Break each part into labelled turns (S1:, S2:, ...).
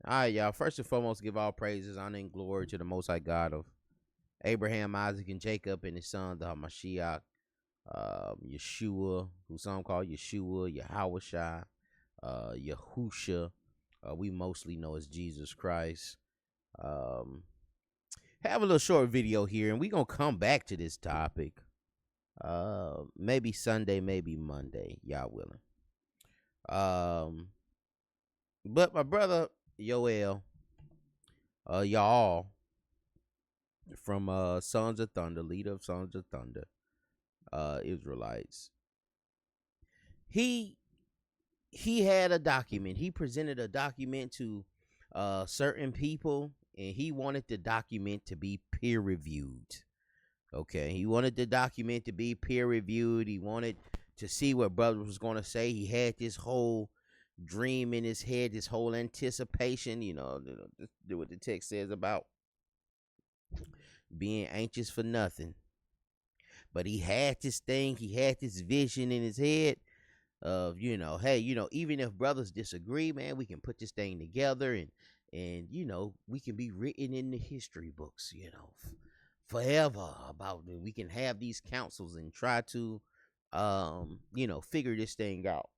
S1: All right, y'all. First and foremost, give all praises, honor, and glory to the Most High God of Abraham, Isaac, and Jacob, and his son, the Hamashiach, Yeshua, who some call Yeshua, Yahawashai, Yahusha. We mostly know as Jesus Christ. Um, have a little short video here, and we're going to come back to this topic. Maybe Sunday, maybe Monday, y'all willing. But my brother, Yoel, y'all from Sons of Thunder, leader of Sons of Thunder, Israelites. He had a document. He presented a document to certain people, and he wanted the document to be peer reviewed. Okay, he wanted the document to be peer reviewed. He wanted to see what brother was going to say. He had this whole dream in his head, this whole anticipation. What the text says about being anxious for nothing. But he had this thing, he had this vision in his head of, hey, even if brothers disagree, man, we can put this thing together and we can be written in the history books, forever about it. We can have these councils and try to figure this thing out.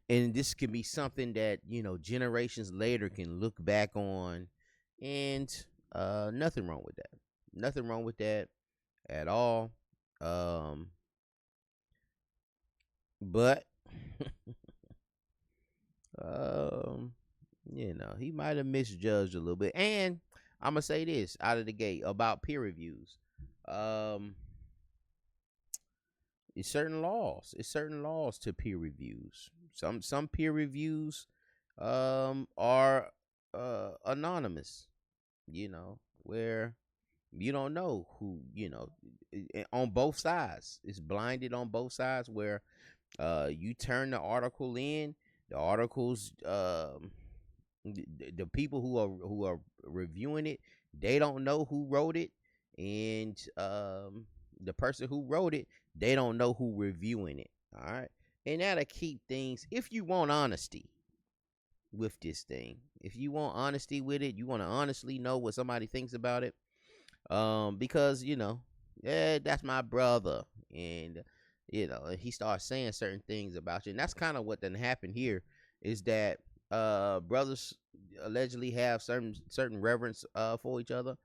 S1: And this can be something that, generations later can look back on, and nothing wrong with that. Nothing wrong with that at all. But he might have misjudged a little bit. And I'm gonna say this out of the gate about peer reviews. It's certain laws. It's certain laws to peer reviews. Some peer reviews are anonymous, where you don't know who, on both sides. It's blinded on both sides, where you turn the article in, the articles, the people who are reviewing it, they don't know who wrote it, and the person who wrote it, they don't know who reviewing it. All right, and that'll keep things. If you want honesty with this thing, if you want honesty with it, you want to honestly know what somebody thinks about it. Because that's my brother, and he starts saying certain things about you, and that's kind of what then happened here. Is that brothers allegedly have certain reverence for each other,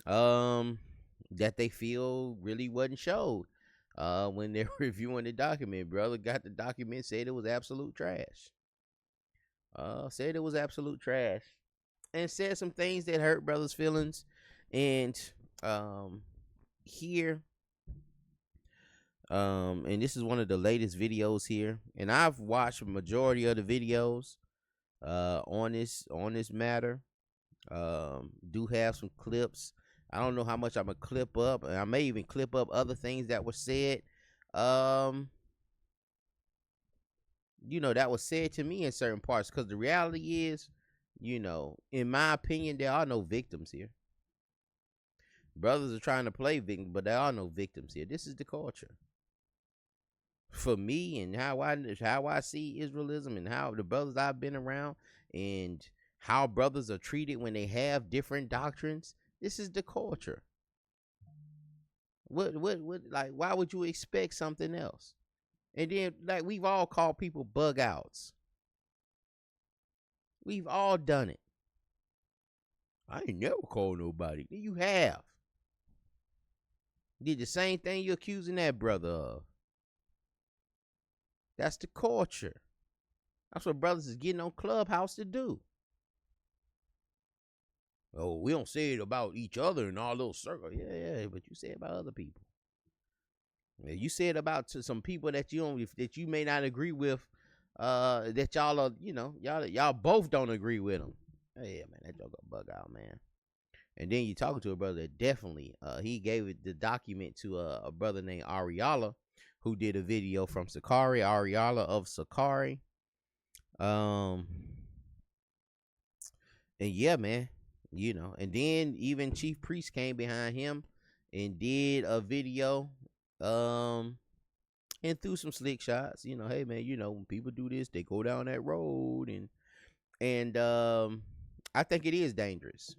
S1: that they feel really wasn't showed when they're reviewing the document. Brother got the document, said it was absolute trash. Said it was absolute trash, and said some things that hurt brothers' feelings. And here, and this is one of the latest videos here, and I've watched a majority of the videos on this matter. Do have some clips. I don't know how much I'm gonna clip up, and I may even clip up other things that were said. That was said to me in certain parts, because the reality is, in my opinion, there are no victims here. Brothers are trying to play victim, but there are no victims here. This is the culture. For me, and how I see Israelism, and how the brothers I've been around, and how brothers are treated when they have different doctrines, this is the culture. What like, why would you expect something else? And then, like, we've all called people bug outs. We've all done it. I ain't never called nobody. You have. Did the same thing you're accusing that brother of. That's the culture. That's what brothers is getting on Clubhouse to do. Oh, we don't say it about each other in our little circle. Yeah, but you say it about other people. You say it about to some people that you may not agree with. That y'all are, y'all both don't agree with them. Yeah, man, that joke a bug out, man. And then you talking to a brother that definitely, he gave the document to a brother named Ariala, who did a video from Sakari, Ariala of Sakari. And yeah, man, and then even Chief Priest came behind him and did a video, and threw some slick shots. Hey man, when people do this, they go down that road, and I think it is dangerous.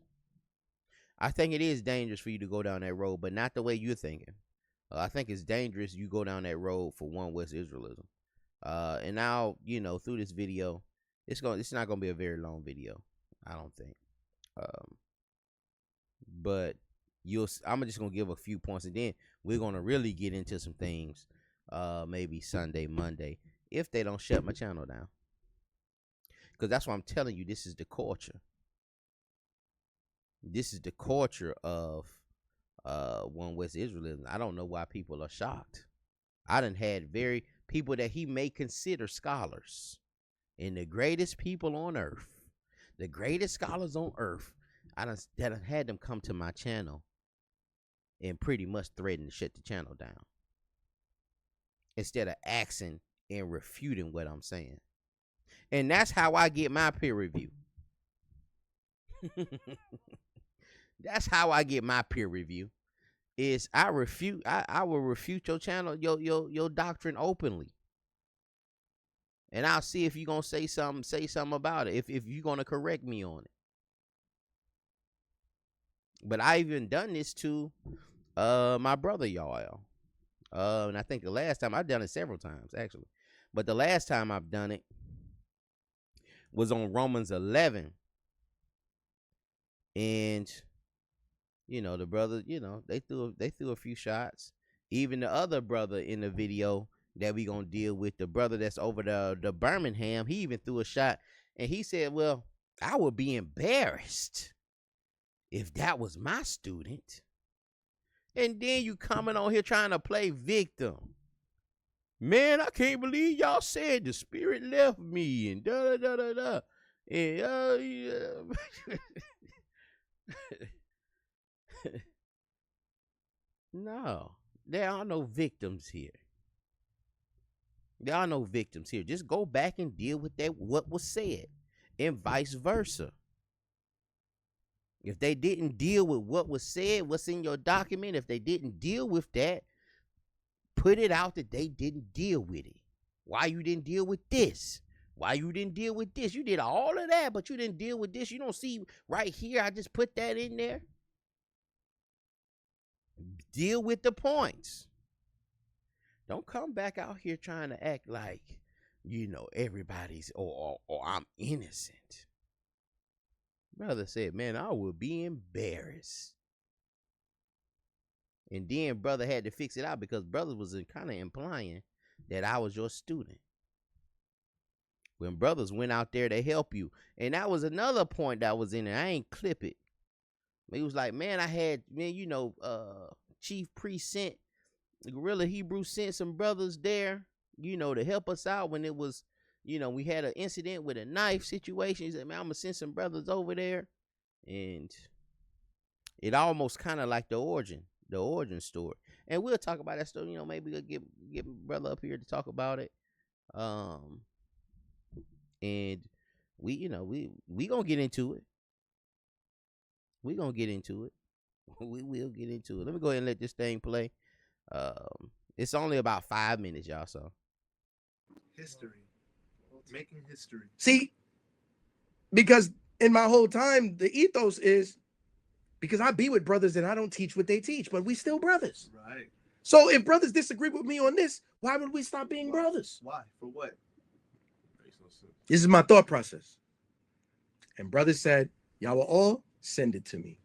S1: I think it is dangerous for you to go down that road, but not the way you're thinking. I think it's dangerous you go down that road for one West Israelism. And now, through this video, it's not gonna be a very long video, I don't think. But I'm just gonna give a few points, and then we're gonna really get into some things. Maybe Sunday, Monday, if they don't shut my channel down, because that's what I'm telling you. This is the culture. This is the culture of one West Israelism. I don't know why people are shocked. I done had people that he may consider scholars, and the greatest people on earth, the greatest scholars on earth, I done had them come to my channel and pretty much threaten to shut the channel down instead of asking and refuting what I'm saying. And that's how I get my peer review. That's how I get my peer review. Is I will refute your channel, your doctrine openly. And I'll see if you're gonna say something about it, if you're gonna correct me on it. But I even done this to my brother, y'all. And I think the last time I've done it several times, actually. But the last time I've done it was on Romans 11. And the brother, they threw a few shots. Even the other brother in the video that we gonna deal with, the brother that's over the Birmingham, he even threw a shot, and he said, well, I would be embarrassed if that was my student. And then you coming on here trying to play victim. Man, I can't believe y'all said the spirit left me and da da da da. And yeah. No, there are no victims here. There are no victims here. Just go back and deal with what was said, and vice versa. If they didn't deal with what was said, what's in your document, if they didn't deal with that, put it out that they didn't deal with it. Why you didn't deal with this? Why you didn't deal with this? You did all of that, but you didn't deal with this. You don't see right here, I just put that in there. Deal with the points. Don't come back out here trying to act like, everybody's, or I'm innocent. Brother said, man, I would be embarrassed. And then brother had to fix it out because brother was kind of implying that I was your student. When brothers went out there to help you. And that was another point that was in there. I ain't clip it. He was like, man, Chief Priest sent, Guerrilla Hebrew sent some brothers there, to help us out when it was, we had an incident with a knife situation. He said, man, I'm going to send some brothers over there. And it almost kind of like the origin story. And we'll talk about that story, maybe we'll get brother up here to talk about it. And we going to get into it. We will get into it. Let me go ahead and let this thing play. It's only about 5 minutes, y'all. So
S2: history, making history. See, because in my whole time, the ethos is because I be with brothers and I don't teach what they teach, but we still brothers. Right. So if brothers disagree with me on this, why would we stop being brothers? Why? For what? This is my thought process. And brother said, y'all will all send it to me.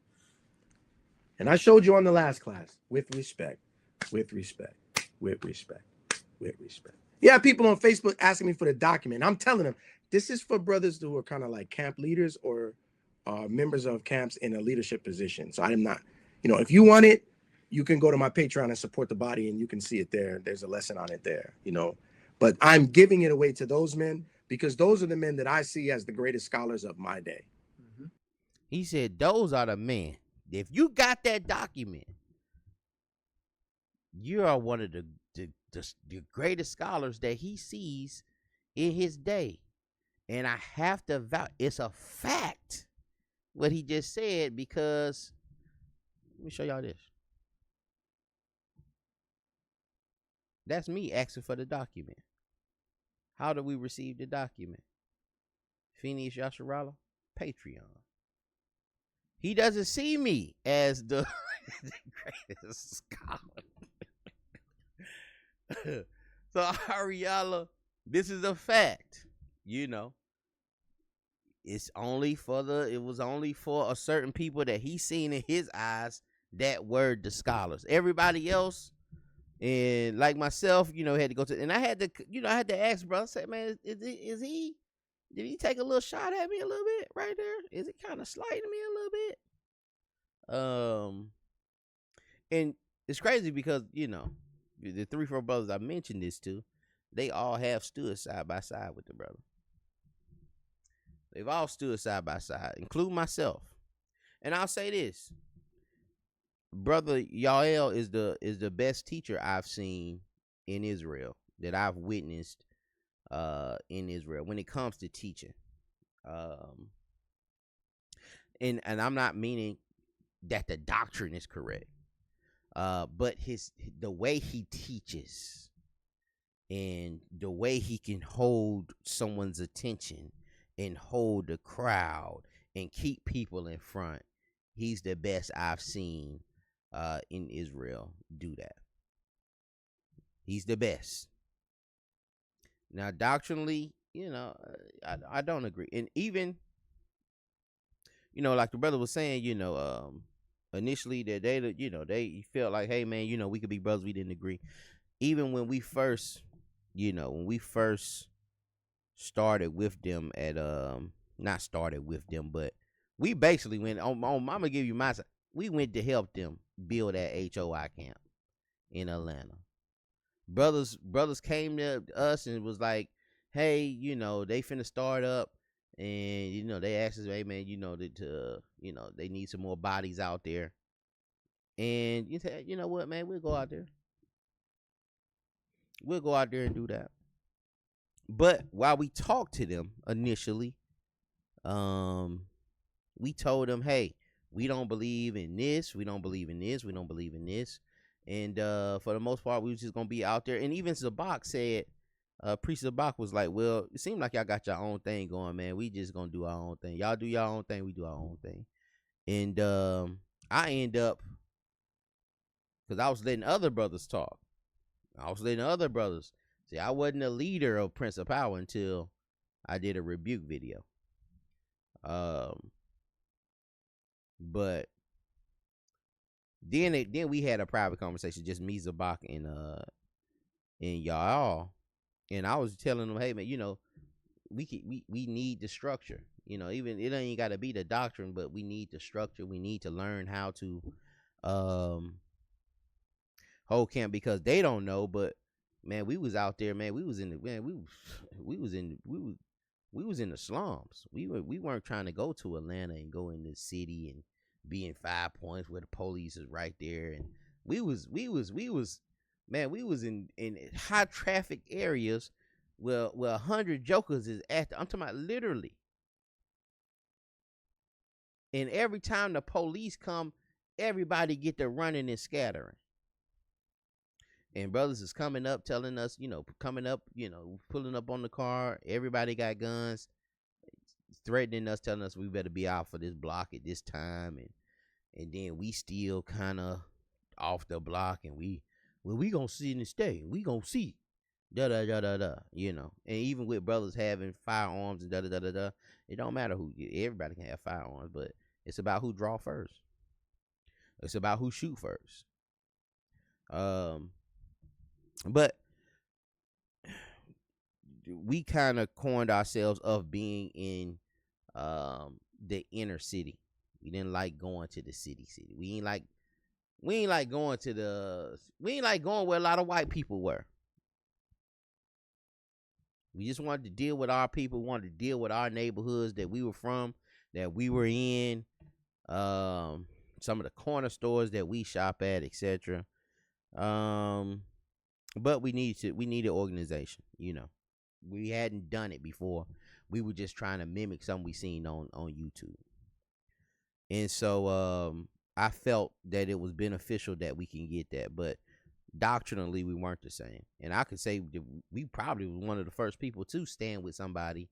S2: And I showed you on the last class, with respect, with respect, with respect, with respect. Yeah, people on Facebook asking me for the document. I'm telling them, this is for brothers who are kind of like camp leaders or members of camps in a leadership position. So I'm not, if you want it, you can go to my Patreon and support the body and you can see it there. There's a lesson on it there, But I'm giving it away to those men because those are the men that I see as the greatest scholars of my day.
S1: Mm-hmm. He said, those are the men. If you got that document, you are one of the greatest scholars that he sees in his day. And I have to vouch, it's a fact what he just said, because let me show y'all this. That's me asking for the document. How do we receive the document? Phineas Yasharala, Patreon. He doesn't see me as the, the greatest scholar. So Ariala, this is a fact. You know, it was only for a certain people that he seen in his eyes that were the scholars. Everybody else, and like myself, had to go to, and I had to, I had to ask, bro. I said, man, is he? Did he take a little shot at me a little bit right there? Is it kind of slighting me a little bit? And it's crazy because the 3-4 brothers I mentioned this to, they all have stood side by side with the brother. They've all stood side by side, including myself. And I'll say this: Brother Yael is the best teacher I've seen in Israel, that I've witnessed in Israel when it comes to teaching. And I'm not meaning that the doctrine is correct, but the way he teaches and the way he can hold someone's attention and hold the crowd and keep people in front, he's the best I've seen in Israel do that. He's the best. Now, doctrinally, I don't agree. And even, like the brother was saying, initially that they felt like, hey, man, we could be brothers. We didn't agree. Even when we first, started with them at, not started with them, but we basically went on, I'm going to give you my side. We went to help them build that HOI camp in Atlanta. Brothers came to us and was like, hey, they finna start up, and they asked us, hey, man, they need some more bodies out there. And you said, you know what, man, we'll go out there. We'll go out there and do that. But while we talked to them initially, we told them, hey, we don't believe in this, we don't believe in this, we don't believe in this. And for the most part, we was just gonna be out there. And even Zabak said, Priest Zabak was like, well, it seemed like y'all got your own thing going, man. We just gonna do our own thing. Y'all do your own thing, we do our own thing. And I end up, because I was letting other brothers talk. I was letting other brothers see. I wasn't a leader of Prince of Power until I did a rebuke video. But then we had a private conversation, just me, Zabak, and y'all. And I was telling them, hey, man, we need the structure. Even it ain't got to be the doctrine, but we need the structure. We need to learn how to hold camp, because they don't know. But man, we was out there, man. We was in the slums. We weren't trying to go to Atlanta and go in the city and be in 5 Points where the police is right there. And we was in high traffic areas where 100 jokers is at. I'm talking about literally. And every time the police come, everybody get to running and scattering. And brothers is coming up, telling us, pulling up on the car. Everybody got guns, threatening us, telling us we better be out for this block at this time. And then we still kind of off the block, and we gonna see and stay. We gonna see, And even with brothers having firearms and it don't matter who. Everybody can have firearms, but it's about who draw first. It's about who shoot first. But we kind of coined ourselves of being in the inner city. We didn't like going to the city. We ain't like going where a lot of white people were. We just wanted to deal with our people, wanted to deal with our neighborhoods that we were from, that we were in, some of the corner stores that we shop at, etc. But we needed organization. We hadn't done it before. We were just trying to mimic something we seen on YouTube. And so I felt that it was beneficial that we can get that. But doctrinally we weren't the same. And I could say that we probably was one of the first people to stand with somebody,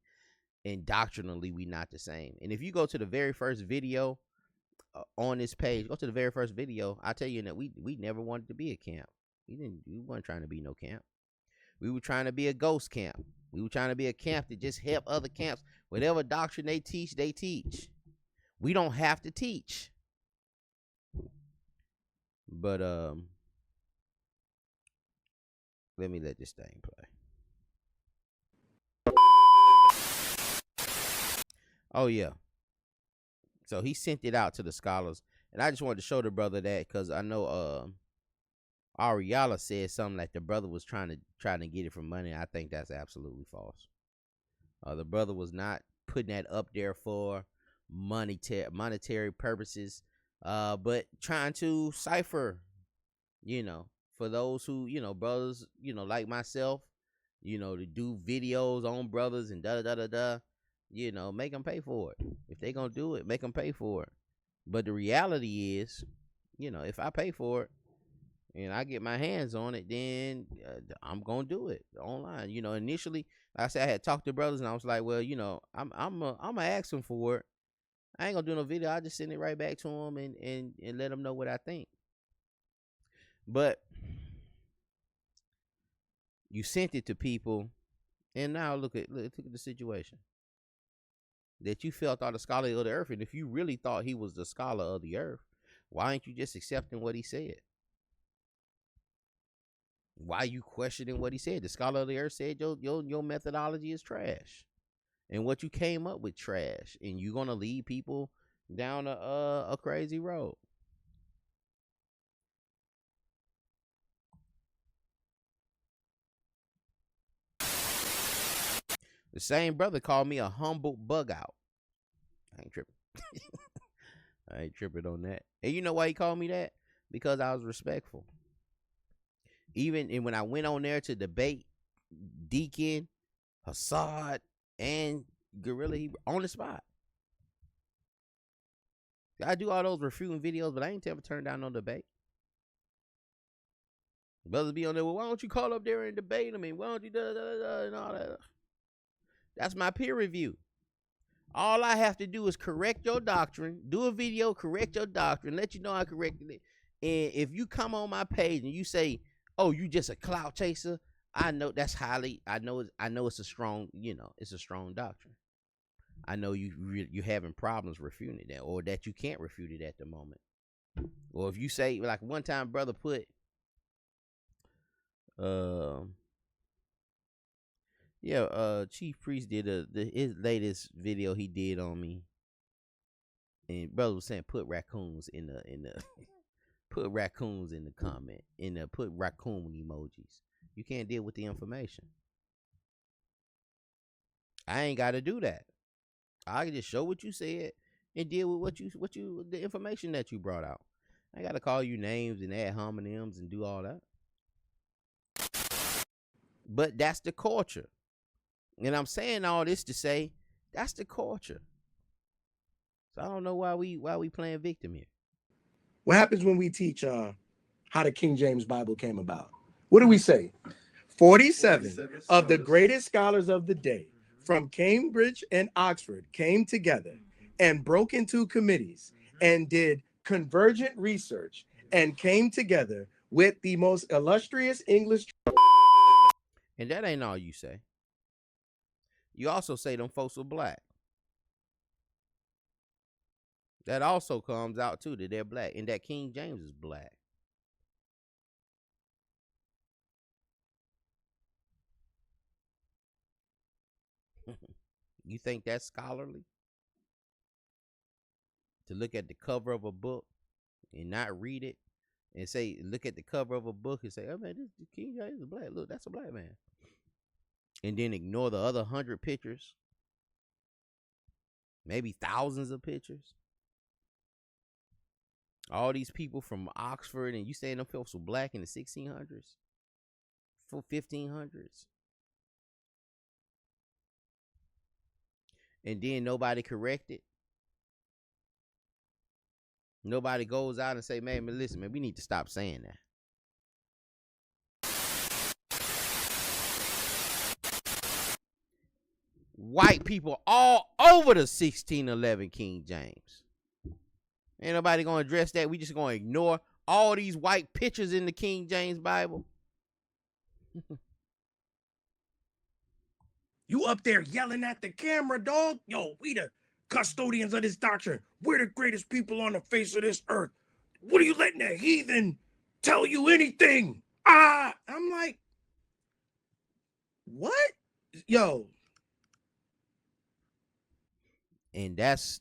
S1: and doctrinally we not the same. And if you go to the very first video on this page, go to the very first video, I tell you that we never wanted to be a camp. We weren't trying to be no camp. We were trying to be a ghost camp. We were trying to be a camp that just help other camps. Whatever doctrine they teach, they teach. We don't have to teach. But let me let this thing play. Oh yeah. So he sent it out to the scholars, and I just wanted to show the brother that because I know Ariala said something like the brother was trying to get it for money. I think that's absolutely false. The brother was not putting that up there for monetary purposes, but trying to cipher, for those who, brothers, like myself, to do videos on brothers and da da da da, make them pay for it. If they gonna do it, make them pay for it. But the reality is, if I pay for it and I get my hands on it, then I'm gonna do it online. Initially, like I said, I had talked to brothers and I was like, well, I'm gonna ask them for it. I ain't gonna do no video. I just send it right back to them and let them know what I think. But you sent it to people, and now look at the situation. That you felt are the scholar of the earth, and if you really thought he was the scholar of the earth, why ain't you just accepting what he said? Why you questioning what he said? The scholar of the earth said your methodology is trash, and what you came up with trash, and you're gonna lead people down a crazy road. The same brother called me a humble bug out. I ain't tripping. I ain't tripping on that. And you know why he called me that? Because I was respectful. Even when I went on there to debate Deacon, Hassad, and Gorilla Hebrew on the spot. I do all those refuting videos, but I ain't ever turned down no debate. Brothers be on there, well, why don't you call up there and debate them? And why don't you and all that? That's my peer review. All I have to do is correct your doctrine, do a video, correct your doctrine, let you know I corrected it. And if you come on my page and you say, oh, you just a clout chaser, I know that's I know it's a strong, it's a strong doctrine. I know you're having problems refuting that, or that you can't refute it at the moment. Or if you say, like one time brother put, Chief Priest did his latest video he did on me, and brother was saying put raccoons in the put raccoons in the comment, put raccoon emojis. You can't deal with the information. I ain't got to do that. I can just show what you said and deal with the information that you brought out. I got to call you names and add homonyms and do all that. But that's the culture. And I'm saying all this to say that's the culture. So I don't know why we playing victim here.
S2: What happens when we teach how the King James Bible came about? What do we say? 47 of the greatest scholars of the day from Cambridge and Oxford came together and broke into committees and did convergent research and came together with the most illustrious English.
S1: And that ain't all you say. You also say them folks were black. That also comes out too, that they're black, and that King James is black. You think that's scholarly? To look at the cover of a book and not read it, and say, look at the cover of a book and say, oh man, this King James is black. Look, that's a black man. And then ignore the other 100 pictures, maybe thousands of pictures. All these people from Oxford, and you saying them folks were black in the 1600s, 1500s. And then nobody corrected. Nobody goes out and say, man, listen, man, we need to stop saying that. white people all over the 1611 King James. Ain't nobody gonna address that. We just gonna ignore all these white pictures in the King James Bible.
S2: You up there yelling at the camera, dog? Yo, we the custodians of this doctrine. We're the greatest people on the face of this earth. What are you letting the heathen tell you anything? I'm like, what? Yo.
S1: And that's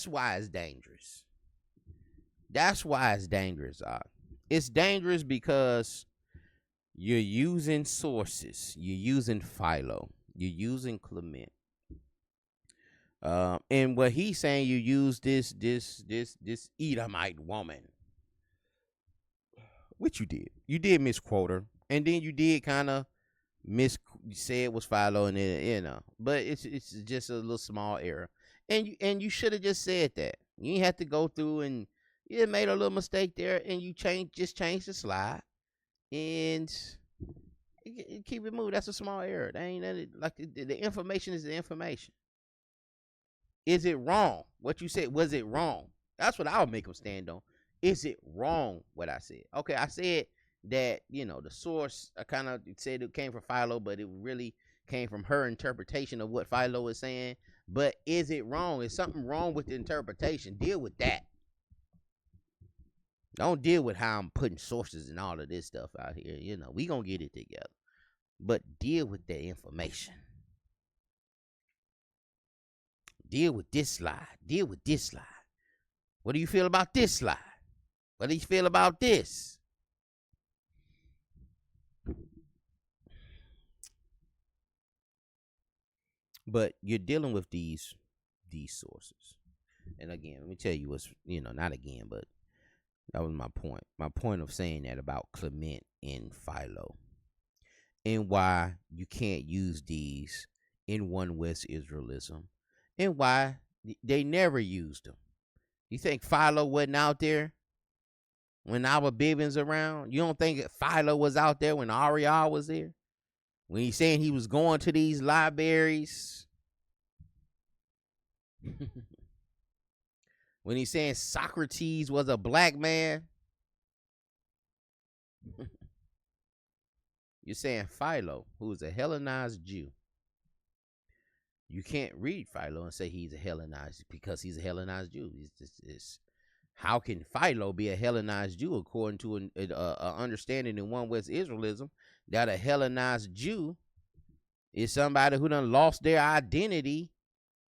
S1: why it's dangerous. That's why it's dangerous. It's dangerous because you're using sources. You're using Philo. You're using Clement. And what he's saying, you use this Edomite woman. Which you did. You did misquote her. And then you did kind of say it was Philo, and then, but it's just a little small error. And you should have just said that. You didn't have to go through and you made a little mistake there, and you just change the slide and keep it moving. That's a small error. That ain't like the information is the information. Is it wrong? What you said, was it wrong? That's what I would make them stand on. Is it wrong what I said? Okay, I said that, the source, I kind of said it came from Philo, but it really came from her interpretation of what Philo is saying. But is it wrong? Is something wrong with the interpretation? Deal with that. Don't deal with how I'm putting sources and all of this stuff out here. We gonna get it together. But deal with the information. Deal with this slide. Deal with this slide. What do you feel about this slide? What do you feel about this? But you're dealing with these sources. And again, let me tell you what's, not again, but that was my point. My point of saying that about Clement and Philo, and why you can't use these in One West Israelism, and why they never used them. You think Philo wasn't out there when our Bivens around? You don't think Philo was out there when Ariel was there? When he's saying he was going to these libraries? When he's saying Socrates was a black man? You're saying Philo, who is a Hellenized Jew. You can't read Philo and say he's a Hellenized because he's a Hellenized Jew. How can Philo be a Hellenized Jew according to an understanding in One West Israelism that a Hellenized Jew is somebody who done lost their identity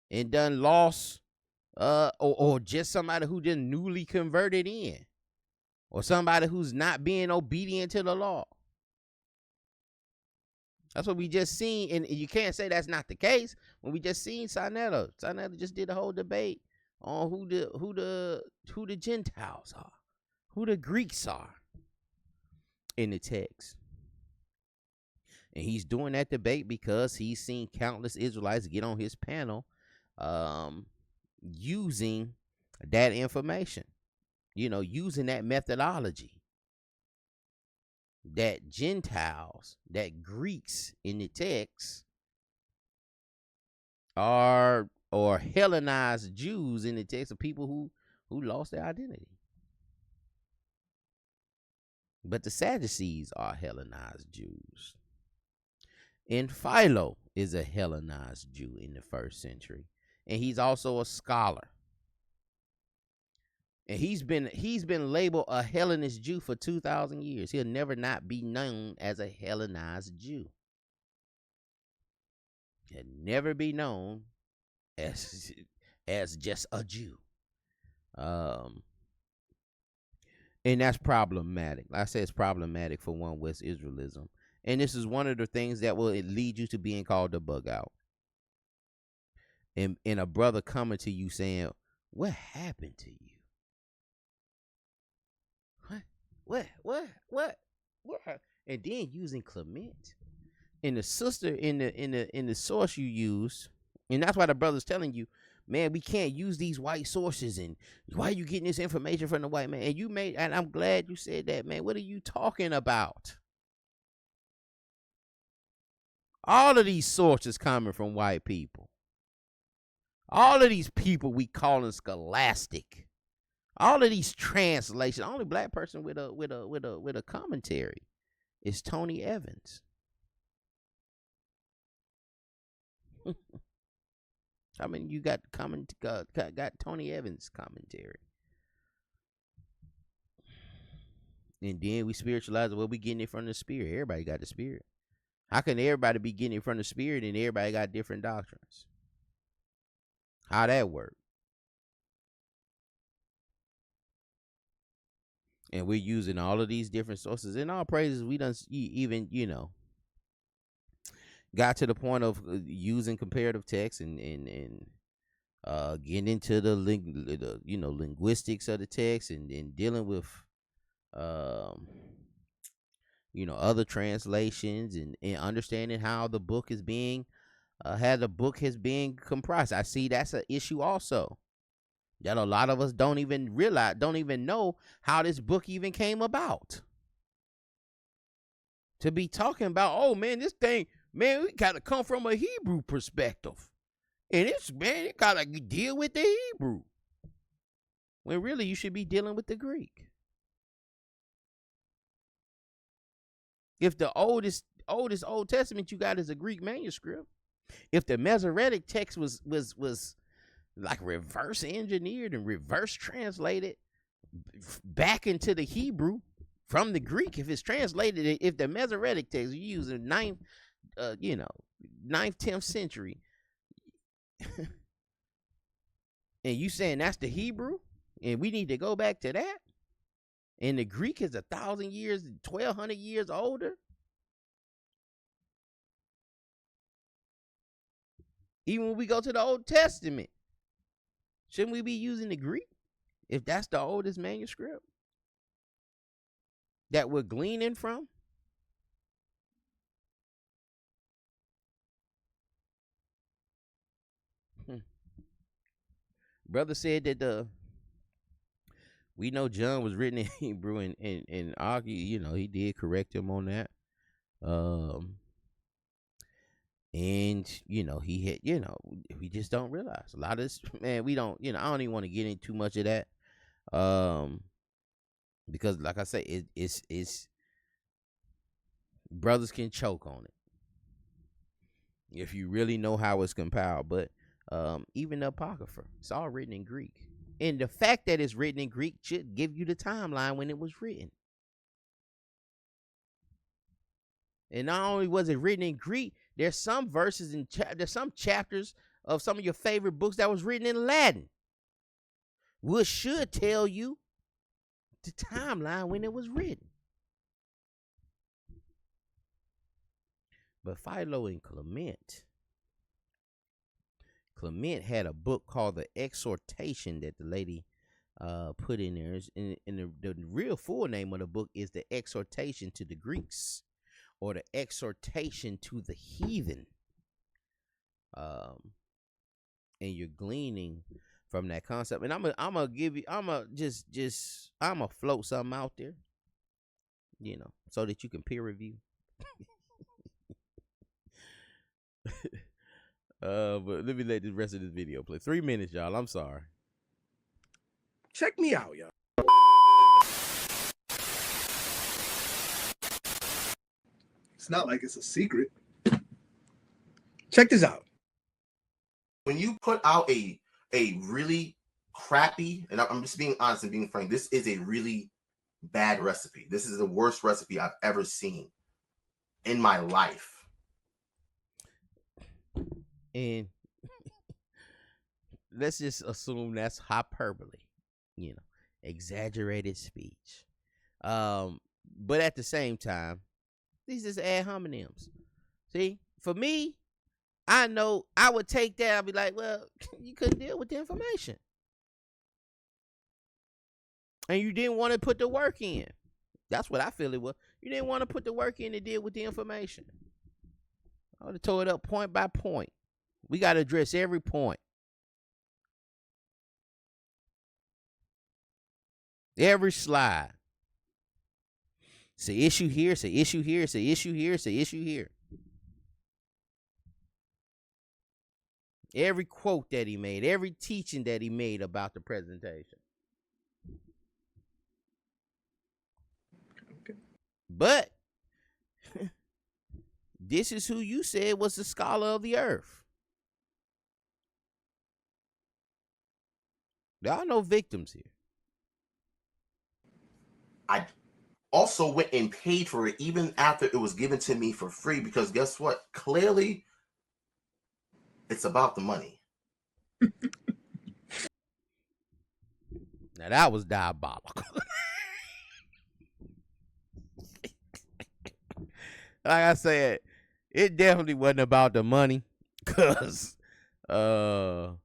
S1: and done lost or just somebody who just newly converted in, or somebody who's not being obedient to the law. That's what we just seen, and you can't say that's not the case when we just seen Sinetta. Sinetta just did a whole debate on who the Gentiles are, who the Greeks are in the text. And he's doing that debate because he's seen countless Israelites get on his panel using that information, using that methodology. That Gentiles, that Greeks in the text are, or Hellenized Jews in the text, of people who lost their identity. But the Sadducees are Hellenized Jews. And Philo is a Hellenized Jew in the first century. And he's also a scholar. And he's been labeled a Hellenist Jew for 2,000 years. He'll never not be known as a Hellenized Jew. He'll never be known as just a Jew. And that's problematic. Like I said, it's problematic for One West Israelism. And this is one of the things that will lead you to being called the bug out. And a brother coming to you saying, what happened to you? What? And then using Clement and the sister in the source you use, and that's why the brother's telling you, man, we can't use these white sources. And why are you getting this information from the white man? And I'm glad you said that, man. What are you talking about? All of these sources coming from white people. All of these people we calling scholastic. All of these translations. Only black person with a commentary is Tony Evans. I mean, you got Tony Evans commentary. And then we spiritualize it. Well, we getting it from the spirit. Everybody got the spirit. How can everybody be getting it from the spirit and everybody got different doctrines? How that work? And we're using all of these different sources. In all praises, we done even, got to the point of using comparative text and getting into the linguistics of the text and dealing with other translations and understanding how the book is being comprised. I see that's an issue also, that a lot of us don't even know how this book even came about. To be talking about, oh man, this thing, man, we gotta come from a Hebrew perspective. And it gotta deal with the Hebrew. When really you should be dealing with the Greek. If the oldest Old Testament you got is a Greek manuscript, if the Masoretic text was like reverse engineered and reverse translated back into the Hebrew from the Greek, if it's translated, if the Masoretic text you use in 9th, 10th century, and you saying that's the Hebrew, and we need to go back to that, and the Greek is 1,000 years, 1,200 years older. Even when we go to the Old Testament, shouldn't we be using the Greek if that's the oldest manuscript that we're gleaning from? Brother said that we know John was written in Hebrew, and argue, he did correct him on that. And he had, we just don't realize a lot of this, man. We don't, I don't even want to get into too much of that, because like I say, it's brothers can choke on it if you really know how it's compiled. But even the Apocrypha, it's all written in Greek, and the fact that it's written in Greek should give you the timeline when it was written. And not only was it written in Greek, there's some verses and there's some chapters of some of your favorite books that was written in Latin, which should tell you the timeline when it was written. But Philo and Clement had a book called The Exhortation that the lady put in there. And the real full name of the book is The Exhortation to the Greeks, or The Exhortation to the Heathen. And you're gleaning from that concept. And I'm gonna float something out there, so that you can peer review. But let me let the rest of this video play. 3 minutes, y'all. I'm sorry.
S2: Check me out, y'all.
S3: It's not like it's a secret.
S2: Check this out.
S3: When you put out a really crappy, and I'm just being honest and being frank, this is a really bad recipe. This is the worst recipe I've ever seen in my life.
S1: And let's just assume that's hyperbole, exaggerated speech. But at the same time, these is ad hominems. See, for me, I know I would take that. I'd be like, well, you couldn't deal with the information, and you didn't want to put the work in. That's what I feel it was. You didn't want to put the work in to deal with the information. I would have tore it up point by point. We got to address every point. Every slide. It's an issue here, it's an issue here, it's an issue here, it's an issue here. Every quote that he made, every teaching that he made about the presentation.
S2: Okay.
S1: But this is who you said was the scholar of the earth. There are no victims here.
S3: I also went and paid for it even after it was given to me for free, because guess what? Clearly, it's about the money.
S1: Now that was diabolical. Like I said, it definitely wasn't about the money, cause no,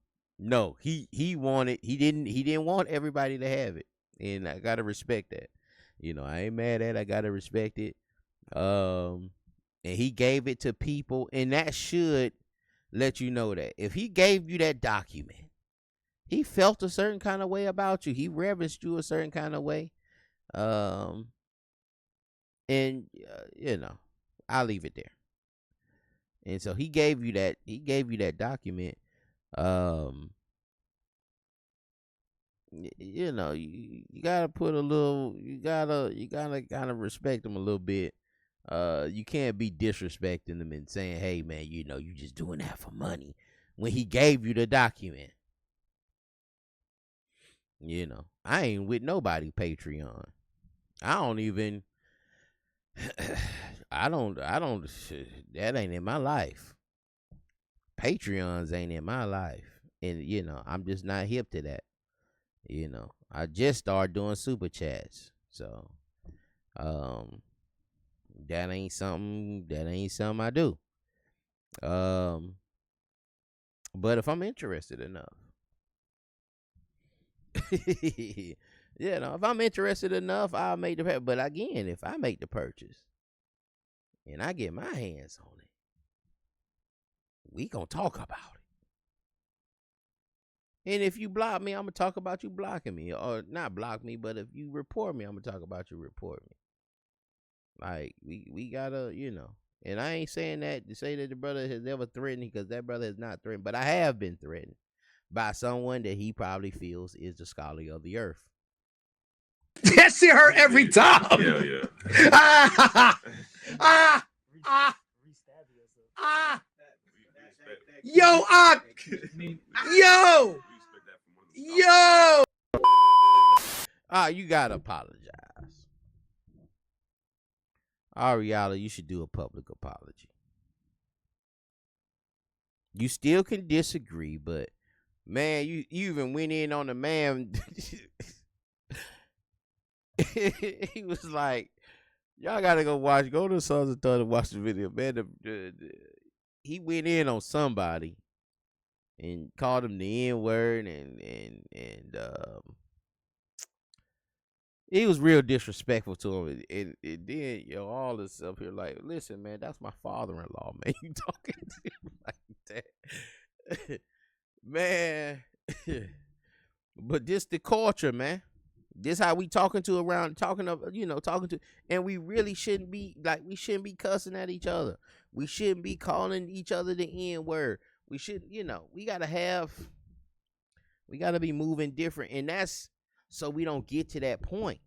S1: he didn't want everybody to have it, and I gotta respect that. You know, I ain't mad at it. I gotta respect it. And he gave it to people, and that should let you know that if he gave you that document, he felt a certain kind of way about you. He reverenced you a certain kind of way. And you know, I'll leave it there. And so he gave you that. He gave you that document. You know, you gotta put a little. You gotta kind of respect him a little bit. You can't be disrespecting him and saying, "Hey, man, you know, you just doing that for money," when he gave you the document. You know, I ain't with nobody Patreon. I don't even. I don't. That ain't in my life. Patreons ain't in my life, and you know, I'm just not hip to that. You know, I just started doing super chats, so that ain't something I do. But if I'm interested enough, you know, if I'm interested enough, I'll make the purchase. But again, if I make the purchase and I get my hands on it, we gonna talk about it. And if you block me, I'm gonna talk about you blocking me, or not block me, but if you report me, I'm gonna talk about you report me. Like we gotta, you know. And I ain't saying that to say that the brother has ever threatened, because that brother has not threatened, but I have been threatened by someone that he probably feels is the scholar of the earth.
S2: That shit hurt every time.
S4: Hell yeah.
S2: Yo, yo.
S1: You gotta apologize. Ariala, you should do a public apology. You still can disagree, but man, you even went in on the man. He was like, y'all gotta go to Sons of Thunder and watch the video, man. He went in on somebody and called him the N-word, and he was real disrespectful to him. And then, all this up here, like, listen, man, that's my father-in-law, man. You talking to him like that. Man. But this the culture, man. This how we talking to, and we really shouldn't be, like, we shouldn't be cussing at each other. We shouldn't be calling each other the N-word. We should, we gotta be moving different, and that's so we don't get to that point.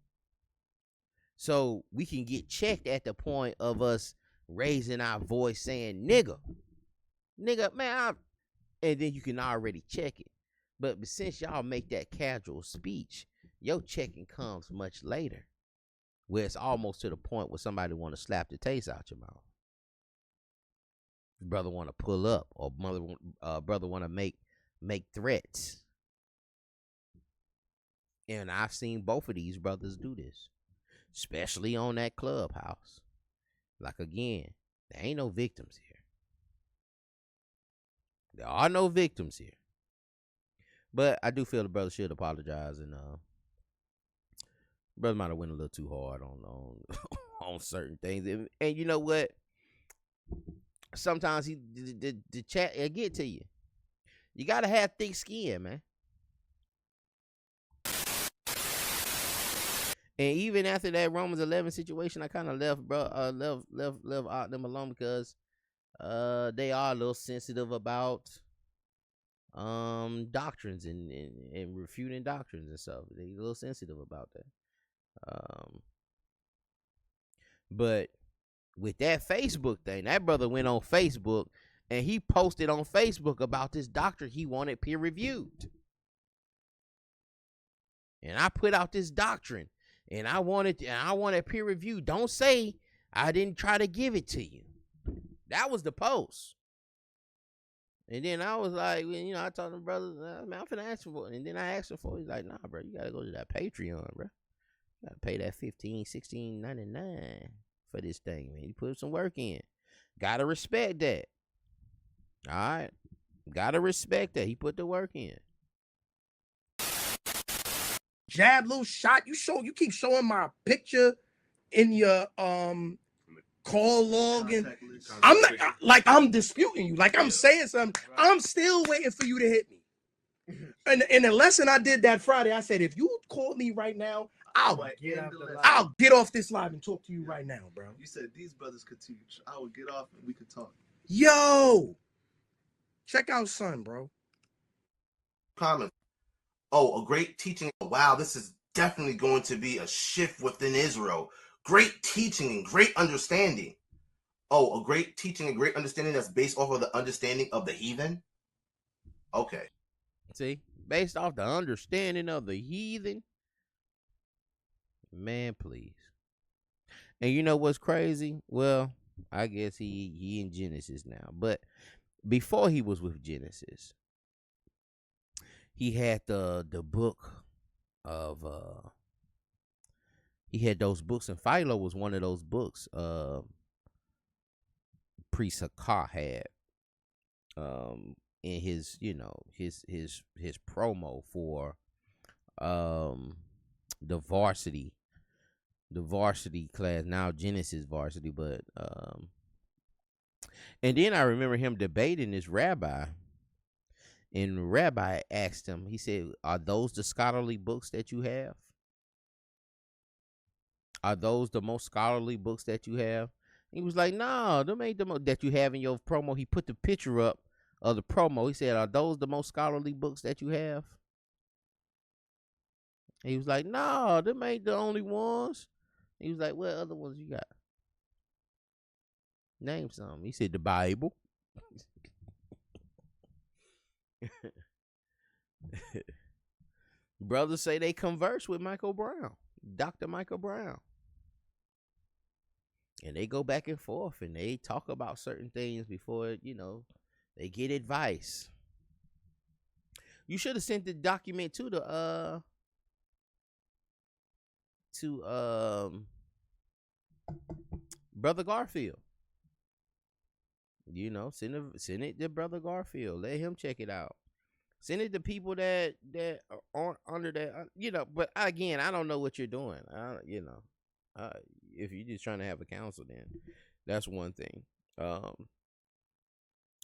S1: So we can get checked at the point of us raising our voice saying nigga, man, and then you can already check it. But since y'all make that casual speech, your checking comes much later, where it's almost to the point where somebody want to slap the taste out your mouth. Brother want to pull up, or brother want to make threats. And I've seen both of these brothers do this, especially on that Clubhouse. Like, again, there ain't no victims here. There are no victims here. But I do feel the brother should apologize, and brother might have went a little too hard on on certain things. And you know what? Sometimes the chat will get to you. You gotta have thick skin, man. And even after that Romans 11 situation, I kind of left them alone, because they are a little sensitive about doctrines and refuting doctrines and stuff. They a little sensitive about that. But with that Facebook thing, that brother went on Facebook and he posted on Facebook about this doctrine he wanted peer reviewed. And I put out this doctrine and I wanted peer reviewed. Don't say I didn't try to give it to you. That was the post. And then I was like, I told him, brother, man, I'm finna ask him for it. And then I asked him for it. He's like, nah, bro, you gotta go to that Patreon, bro. You gotta pay that $15, $16.99 for this thing, man. You put some work in. Gotta respect that. All right. Gotta respect that. He put the work in.
S2: Jab, little shot. You keep showing my picture in your call log, and I'm not like I'm disputing you, like I'm saying something. I'm still waiting for you to hit me. And in the lesson I did that Friday, I said, if you call me right now, I'll get off this live and talk to you right now, bro.
S4: You said these brothers could teach. I would get off and we could talk.
S2: Yo, check out son, bro.
S3: Comment. Oh, a great teaching. Wow, this is definitely going to be a shift within Israel. Great teaching and great understanding. Oh, a great teaching and great understanding that's based off of the understanding of the heathen? Okay.
S1: See? Based off the understanding of the heathen? Man, please. And you know what's crazy? Well, I guess he in Genesis now. But before he was with Genesis, he had the book of he had those books, and Philo was one of those books Priest Hakah had in his his promo for the varsity class, now Genesis varsity. But and then I remember him debating this rabbi, and the rabbi asked him, he said, are those the scholarly books that you have? Are those the most scholarly books that you have? He was like, no, them ain't the that you have in your promo. He put the picture up of the promo. He said, are those the most scholarly books that you have? He was like, no, them ain't the only ones. He was like, what other ones you got? Name some. He said, the Bible. Brothers say they converse with Michael Brown, Dr. Michael Brown. And they go back and forth and they talk about certain things before, they get advice. You should have sent the document to the Brother Garfield. Send it to Brother Garfield. Let him check it out. Send it to people that aren't under that, But again, I don't know what you're doing. If you're just trying to have a counsel, then that's one thing.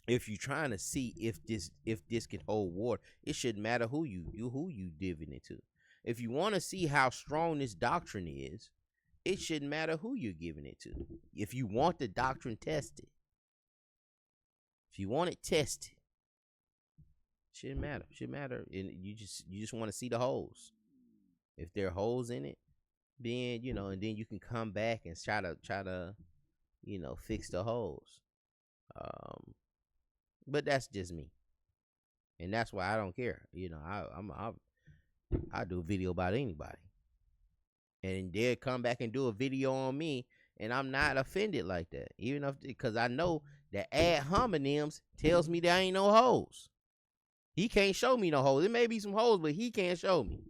S1: If you're trying to see if this can hold water, it shouldn't matter who you diving it to. If you want to see how strong this doctrine is, it shouldn't matter who you're giving it to. If you want the doctrine tested, if you want it tested, shouldn't matter. And you just want to see the holes. If there are holes in it, then and then you can come back and try to fix the holes. But that's just me, and that's why I don't care. I do a video about anybody, and they'll come back and do a video on me, and I'm not offended like that, because I know that ad hominems tells me there ain't no holes. He can't show me no holes. There may be some holes, but he can't show me.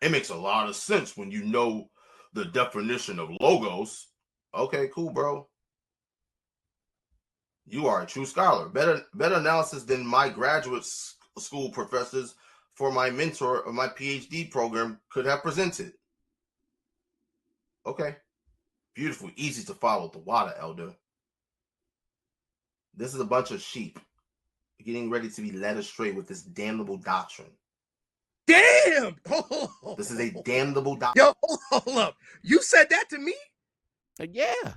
S3: It makes a lot of sense when you know the definition of logos. Okay, cool, bro. You are a true scholar. Better analysis than my graduate school professors for my mentor of my PhD program could have presented. Okay. Beautiful, easy to follow the water, elder. This is a bunch of sheep getting ready to be led astray with this damnable doctrine.
S2: Damn!
S3: This is a damnable doctrine.
S2: Yo, hold up. You said that to me?
S1: Yeah.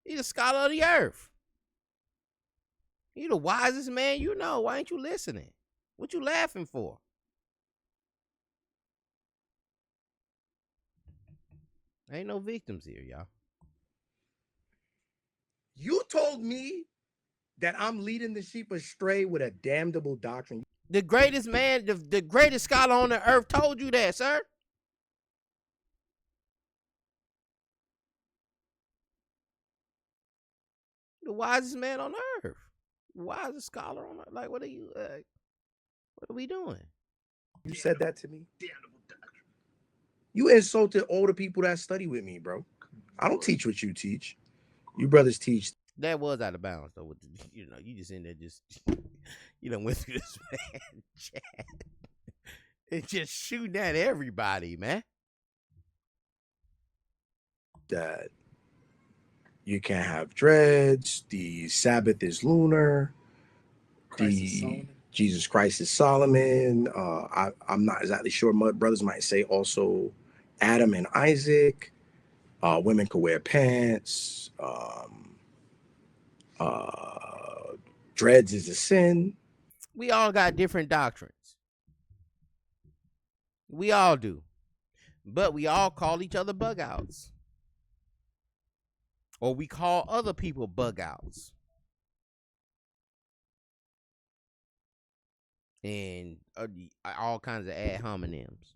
S1: He's a scholar of the earth. He the wisest man you know. Why ain't you listening? What you laughing for? Ain't no victims here, y'all.
S2: You told me that I'm leading the sheep astray with a damnable doctrine.
S1: The greatest man, the greatest scholar on the earth told you that, sir. The wisest man on earth. The wisest scholar on earth. Like, what are you, what are we doing?
S2: You said that to me? You insulted all the people that study with me, bro. I don't teach what you teach. You brothers teach.
S1: That was out of bounds, though. With the, you just in there just, went through this man chat. It's just shooting at everybody, man.
S2: That you can't have dreads. The Sabbath is lunar. Jesus Christ is Solomon. I'm not exactly sure. My brothers might say also Adam and Isaac. Women could wear pants. Dreads is a sin.
S1: We all got different doctrines. We all do. But we all call each other bug outs. Or we call other people bug outs. And all kinds of ad hominems.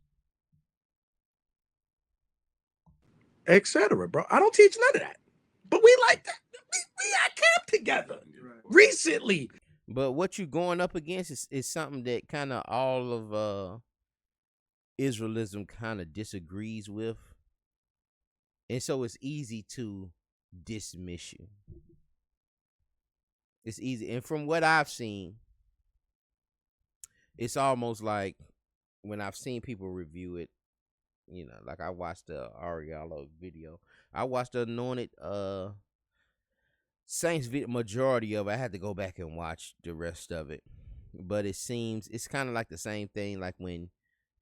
S2: Etc. Bro. I don't teach none of that. But we like that. We at camp together recently.
S1: But what you going up against is something that kind of all of Israelism kind of disagrees with. And so it's easy to dismiss you. It's easy. And from what I've seen, it's almost like when I've seen people review it, like I watched the Ariello video. I watched the Anointed Saints video, majority of it. I had to go back and watch the rest of it. But it seems it's kind of like the same thing like when,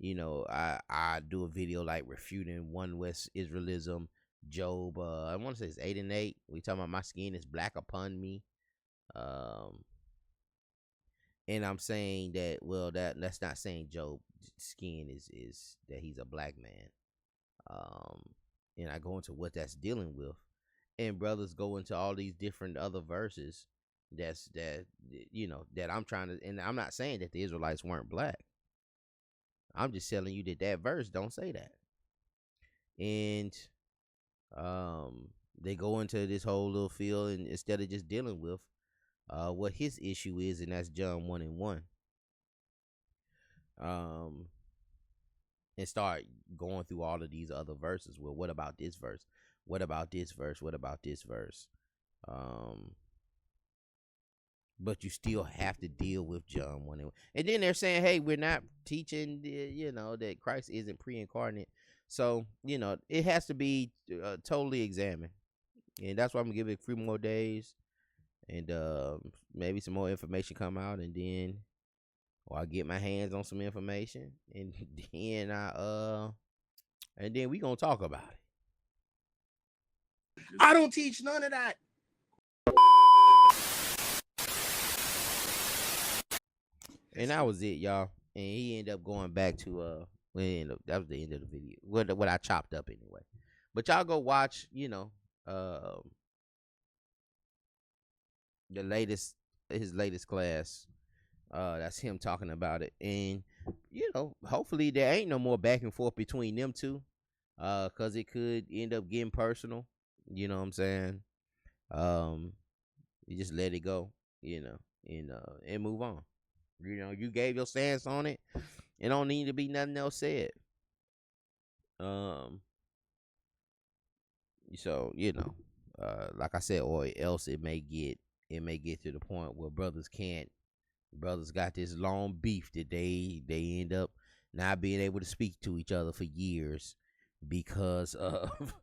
S1: I do a video like refuting One West Israelism, Job, I want to say it's 8 and 8. We talking about my skin is black upon me. And I'm saying that, well, that's not saying Job's skin is that he's a black man. And I go into what that's dealing with. And brothers go into all these different other verses that I'm trying to, and I'm not saying that the Israelites weren't black. I'm just telling you that verse don't say that. And they go into this whole little field, and instead of just dealing with what his issue is, and that's John 1 and 1. And start going through all of these other verses. Well, what about this verse? What about this verse? What about this verse? But you still have to deal with John 1 and 1. And then they're saying, hey, we're not teaching, that Christ isn't pre-incarnate. So, it has to be totally examined. And that's why I'm going to give it 3 more days. And maybe some more information come out, and then I get my hands on some information, and then we gonna talk about it.
S2: I don't teach none of that.
S1: And that was it, y'all. And he ended up going back to that was the end of the video. What I chopped up anyway. But y'all go watch, his latest class. That's him talking about it. And hopefully there ain't no more back and forth between them two, cause it could end up getting personal. You know what I'm saying? You just let it go, and move on. You gave your stance on it. It don't need to be nothing else said. So like I said, or else it may get to the point where brothers got this long beef that they end up not being able to speak to each other for years because of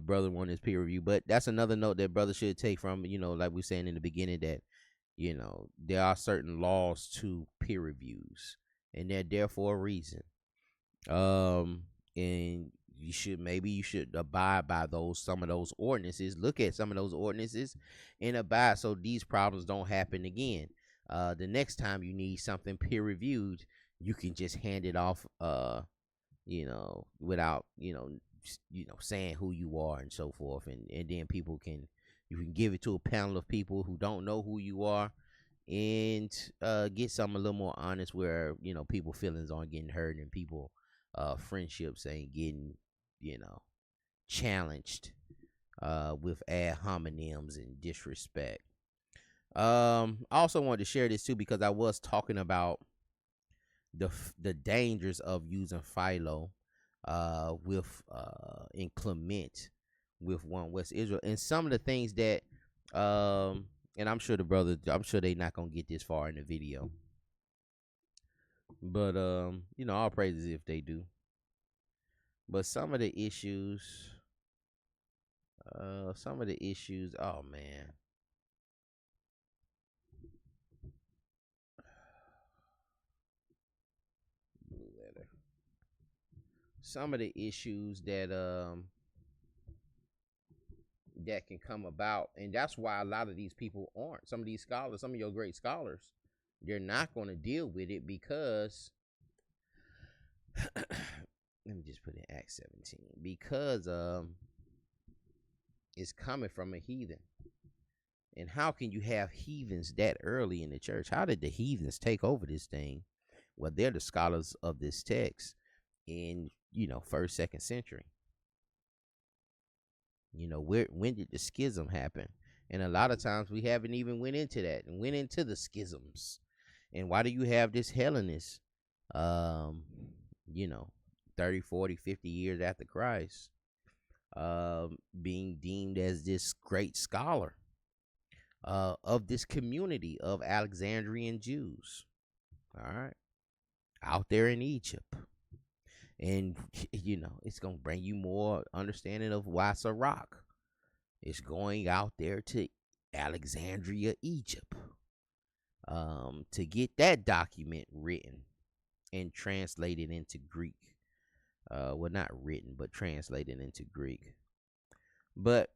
S1: brother wanted his peer review. But that's another note that brothers should take from, like we were saying in the beginning, that there are certain laws to peer reviews, and they're there for a reason. And maybe you should abide by some of those ordinances. Look at some of those ordinances and abide so these problems don't happen again. The next time you need something peer reviewed, you can just hand it off, without saying who you are and so forth, and then you can give it to a panel of people who don't know who you are, and get something a little more honest where people feelings aren't getting hurt and people friendships ain't getting challenged with ad hominems and disrespect. I also wanted to share this too because I was talking about the dangers of using Philo with in Clement with one West Israel, and some of the things that and I'm sure they not gonna get this far in the video, but all praises if they do. But some of the issues, oh man. Blue letter. Some of the issues that can come about, and that's why a lot of these people aren't. Some of these scholars, some of your great scholars, they're not going to deal with it because let me just put in Acts 17, because it's coming from a heathen. And how can you have heathens that early in the church? How did the heathens take over this thing? Well, they're the scholars of this text in first, second century. When did the schism happen? And a lot of times we haven't even went into that and went into the schisms. And why do you have this Hellenist 30, 40, 50 years after Christ being deemed as this great scholar of this community of Alexandrian Jews, all right, out there in Egypt. And it's gonna bring you more understanding of why Sirach is going out there to Alexandria, Egypt, to get that document written and translated into Greek. Well, not written, but translated into Greek. But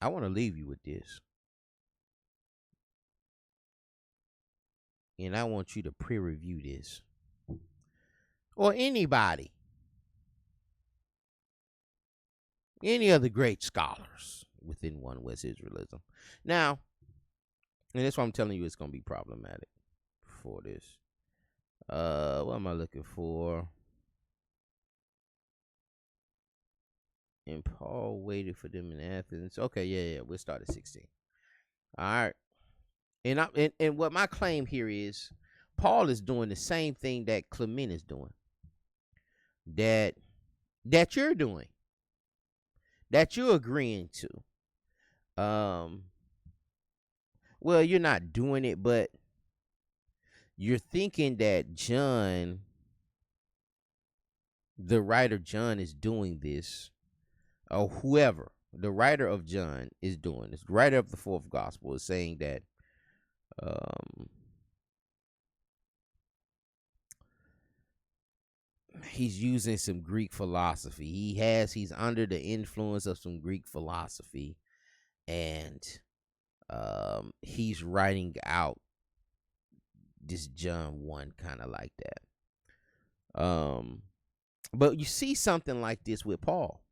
S1: I want to leave you with this. And I want you to pre-review this. Or anybody. Any of the great scholars within one West Israelism. Now, and that's why I'm telling you it's going to be problematic for this. What am I looking for? And Paul waited for them in Athens. Okay, yeah. We'll start at 16. All right. And what my claim here is, Paul is doing the same thing that Clement is doing. That you're doing. That you're agreeing to. Well, you're not doing it, but you're thinking that John, the writer John, is doing this, or whoever, the writer of John is doing this. The writer of the fourth gospel is saying that he's using some Greek philosophy. He's under the influence of some Greek philosophy, and he's writing out this John 1 kind of like that. But you see something like this with Paul.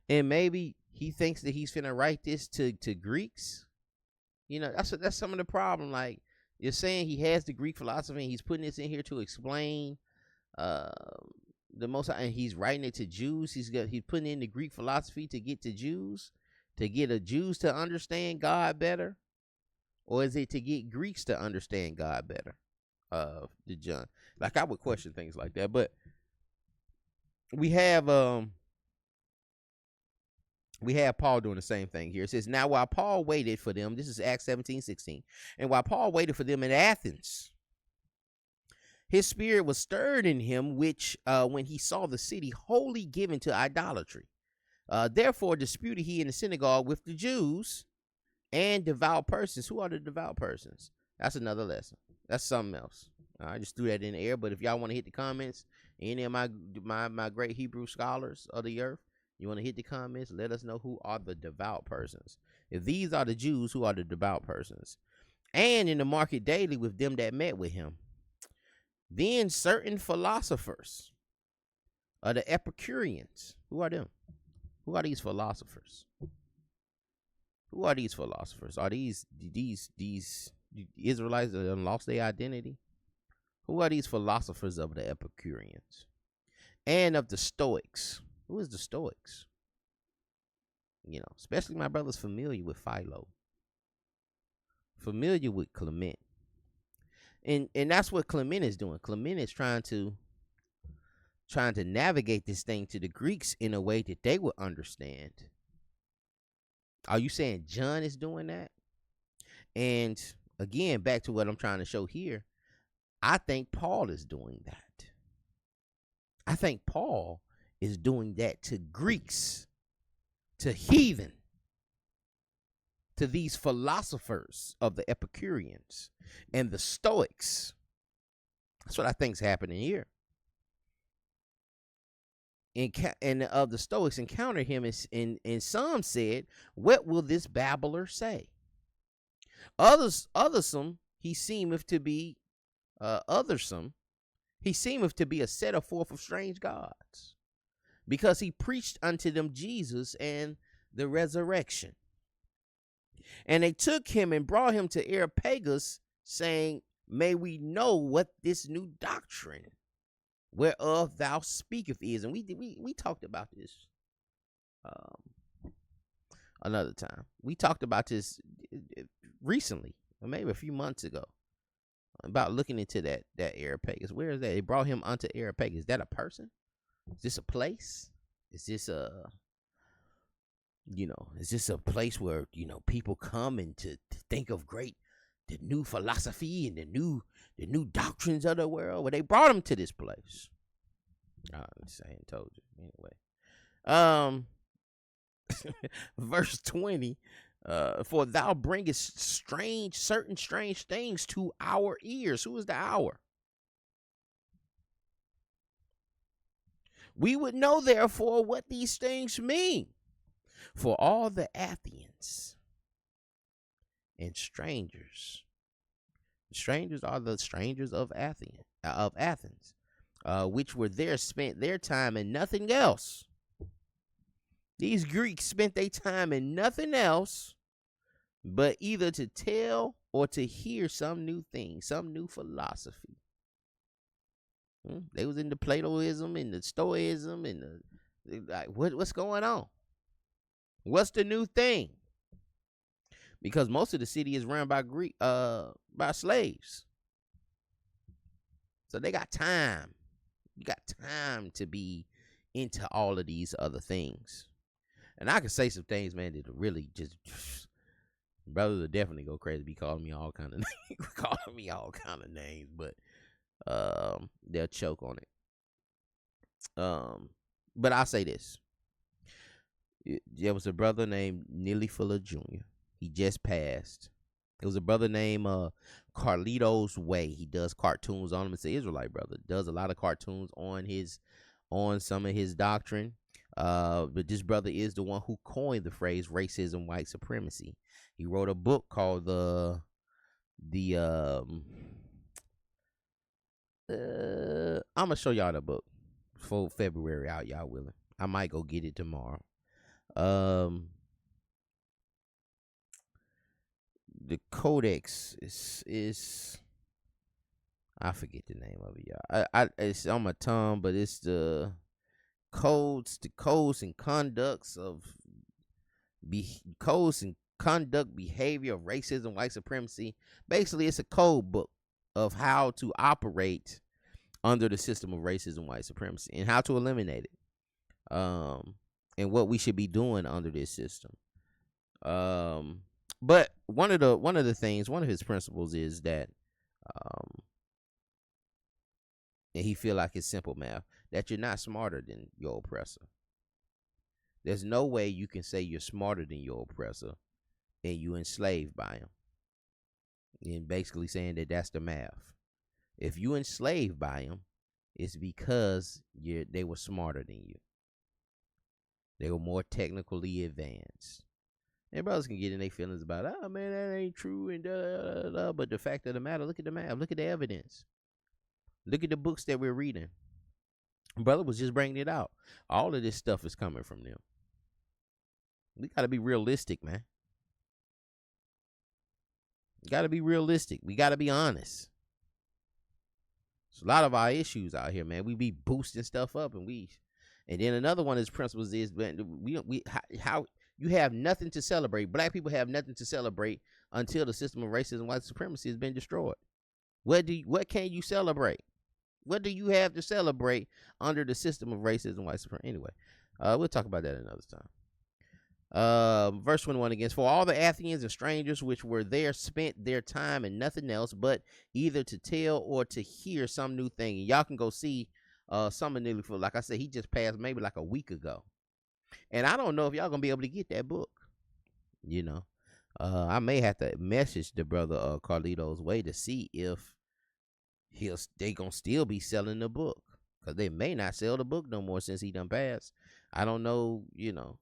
S1: And maybe he thinks that he's finna write this to Greeks. That's some of the problem. Like, you're saying he has the Greek philosophy and he's putting this in here to explain the Most High, and he's writing it to Jews. He's putting in the Greek philosophy to get to Jews, to get a Jews to understand God better. Or is it to get Greeks to understand God better? The John. Like, I would question things like that. But we have Paul doing the same thing here. It says, now while Paul waited for them, this is Acts 17:16, and while Paul waited for them in Athens, his spirit was stirred in him, which when he saw the city wholly given to idolatry. Therefore disputed he in the synagogue with the Jews and devout persons. Who are the devout persons? That's another lesson. That's something else. I just threw that in the air. But if y'all want to hit the comments, any of my great Hebrew scholars of the earth, you want to hit the comments, let us know who are the devout persons. If these are the Jews, who are the devout persons? And in the market daily with them that met with him. Then certain philosophers are the Epicureans. Who are them? Who are these philosophers? Who are these philosophers? Are these Israelites that have lost their identity? Who are these philosophers of the Epicureans? And of the Stoics. Who is the Stoics? You know, especially my brother's familiar with Philo. Familiar with Clement. And that's what Clement is doing. Clement is trying to navigate this thing to the Greeks in a way that they would understand. Are you saying John is doing that? And again, back to what I'm trying to show here, I think Paul is doing that. I think Paul is doing that to Greeks, to heathen, to these philosophers of the Epicureans and the Stoics. That's what I think is happening here. And of the Stoics encountered him, and some said, "What will this babbler say?" Othersome he seemeth to be he seemeth to be a setter forth of strange gods, because he preached unto them Jesus and the resurrection. And they took him and brought him to Areopagus, saying, "May we know what this new doctrine whereof thou speaketh is." And we talked about this another time. We talked about this recently, or maybe a few months ago, about looking into that Areopagus. Where is that? They brought him unto Areopagus. Is that a person? Is this a place? Is this is this a place where, people come and to think of the new philosophy and the new doctrines of the world? Well, they brought him to this place. I ain't told you. Anyway. Verse 20, for thou bringest certain strange things to our ears. Who is the hour? We would know, therefore, what these things mean. For all the Athenians and strangers. Strangers are the strangers of Athens, which were there, spent their time in nothing else. These Greeks spent their time in nothing else but either to tell or to hear some new thing, some new philosophy. They was into Platoism and the Stoicism and what's going on? What's the new thing? Because most of the city is run by slaves. So they got time. You got time to be into all of these other things. And I can say some things, man, that really just brothers will definitely go crazy, be calling me all kind of names, but they'll choke on it. But I'll say this. There was a brother named Neely Fuller Jr. He just passed. There was a brother named Carlito's Way. He does cartoons on him. It's an Israelite brother. Does a lot of cartoons on some of his doctrine. But this brother is the one who coined the phrase racism, white supremacy. He wrote a book called I'm gonna show y'all the book for February out, y'all willing. I might go get it tomorrow. The codex is I forget the name of it, y'all. It's on my tongue, but it's the codes and conducts of behavior of racism, white supremacy. Basically, it's a code book of how to operate under the system of racism, white supremacy, and how to eliminate it. And what we should be doing under this system. But one of his principles is that and he feel like it's simple math, that you're not smarter than your oppressor. There's no way you can say you're smarter than your oppressor and you enslaved by him. And basically saying that that's the math. If you enslaved by them, it's because they were smarter than you. They were more technically advanced. And brothers can get in their feelings about, oh man, that ain't true, and but the fact of the matter, look at the map, look at the evidence, look at the books that we're reading. Brother was just bringing it out. All of this stuff is coming from them. We gotta be realistic, man. We gotta be realistic. We gotta be honest. It's a lot of our issues out here, man. We be boosting stuff up, and then another one of his principles is how you have nothing to celebrate. Black people have nothing to celebrate until the system of racism and white supremacy has been destroyed. What can you celebrate? What do you have to celebrate under the system of racism and white supremacy? Anyway, we'll talk about that another time. Verse 21 again. For all the Athenians and strangers which were there spent their time in nothing else but either to tell or to hear some new thing. And y'all can go see some of Neely, for like I said, he just passed maybe like a week ago. And I don't know if y'all gonna be able to get that book. You know, I may have to message the brother Carlito's way to see if they gonna still be selling the book, because they may not sell the book no more since he done passed. I don't know. You know,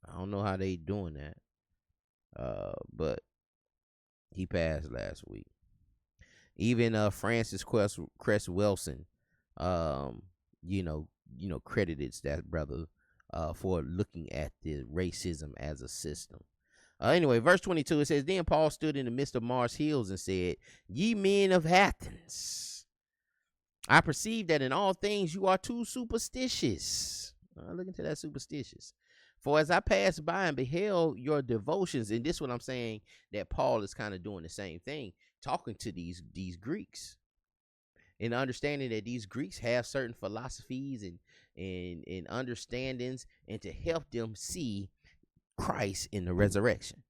S1: I don't know how they doing that. But he passed last week. Even Francis Cress Wilson, credited that brother for looking at the racism as a system. Anyway, verse 22, it says, Then Paul stood in the midst of Mars Hills and said, Ye men of Athens, I perceive that in all things you are too superstitious. Look into that superstitious. For as I passed by and beheld your devotions, and this is what I'm saying, that Paul is kind of doing the same thing, talking to these Greeks, and understanding that these Greeks have certain philosophies and understandings, and to help them see Christ in the resurrection.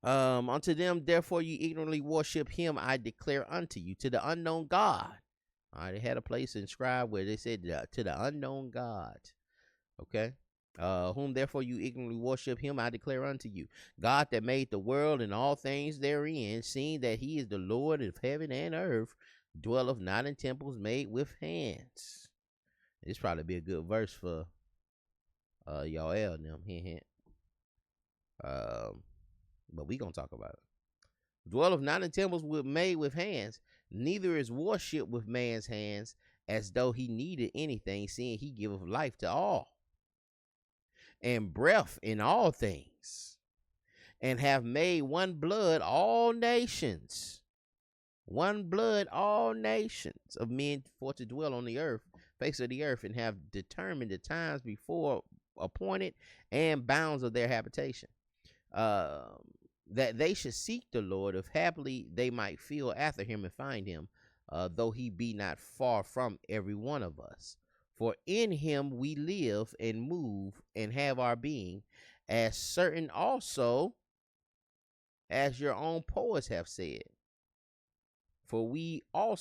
S1: Unto them, therefore, you ignorantly worship him, I declare unto you, to the unknown God. All right, they had a place inscribed where they said to the unknown God. Okay. Whom therefore you ignorantly worship, him I declare unto you. God that made the world and all things therein, seeing that he is the Lord of heaven and earth, dwelleth not in temples made with hands. This probably be a good verse for y'all and them. Hint. But we gonna talk about it. Dwelleth not in temples made with hands, neither is worship with man's hands, as though he needed anything, seeing he giveth life to all, and breath in all things, and have made one blood all nations of men for to dwell on the earth, face of the earth, and have determined the times before appointed and bounds of their habitation, that they should seek the Lord, if happily they might feel after him and find him, though he be not far from every one of us. For in him we live and move and have our being, as certain also as your own poets have said. For we are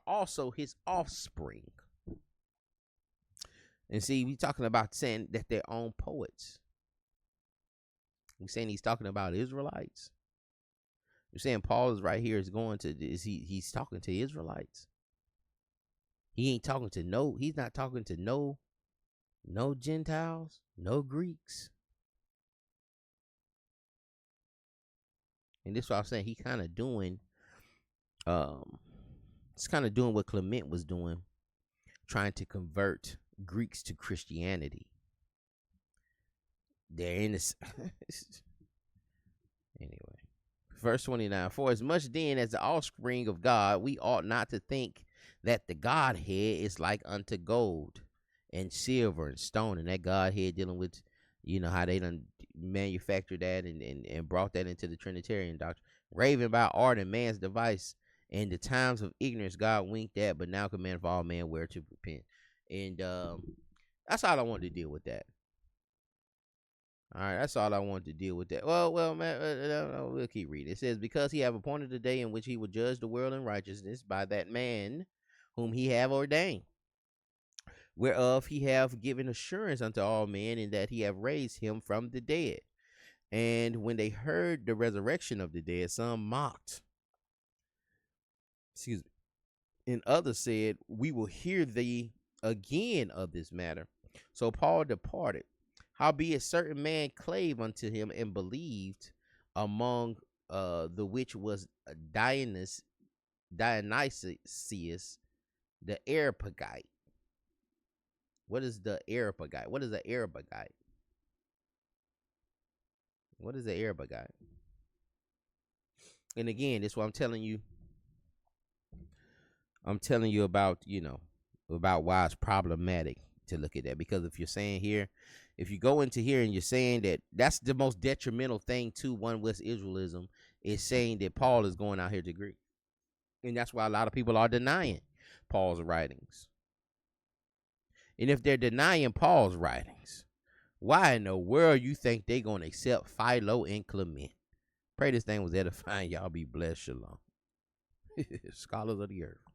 S1: also his offspring. And see, we talking about saying that they're own poets. We saying he's talking about Israelites. We're saying Paul is right here he's talking to Israelites. He's not talking to no Gentiles, no Greeks. And this is what I'm saying. He kind of doing, it's kind of doing what Clement was doing, trying to convert Greeks to Christianity. They're in this. Anyway, verse 29. For as much then as the offspring of God, we ought not to think that the Godhead is like unto gold and silver and stone. And that Godhead dealing with, how they done manufactured that and brought that into the Trinitarian doctrine. Raven by art and man's device. In the times of ignorance, God winked at, but now command for all men where to repent. And that's all I wanted to deal with that. All right, that's all I wanted to deal with that. Well, man, we'll keep reading. It says, because he have appointed a day in which he will judge the world in righteousness by that man whom he have ordained, whereof he have given assurance unto all men, in that he have raised him from the dead. And when they heard the resurrection of the dead, some mocked. Excuse me. And others said, we will hear thee again of this matter. So Paul departed. Howbeit certain man clave unto him and believed, among the which was Dionysius the Areopagite. What is the Areopagite? What is the Areopagite? What is the Areopagite? And again, this is what I'm telling you. I'm telling you about, about why it's problematic to look at that. Because if you're saying here, if you go into here and you're saying that that's the most detrimental thing to one West Israelism, is saying that Paul is going out here to Greek. And that's why a lot of people are denying Paul's writings. And if they're denying Paul's writings, why in the world you think they're going to accept Philo and Clement? Pray this thing was edifying. Y'all be blessed. Shalom. Scholars of the earth.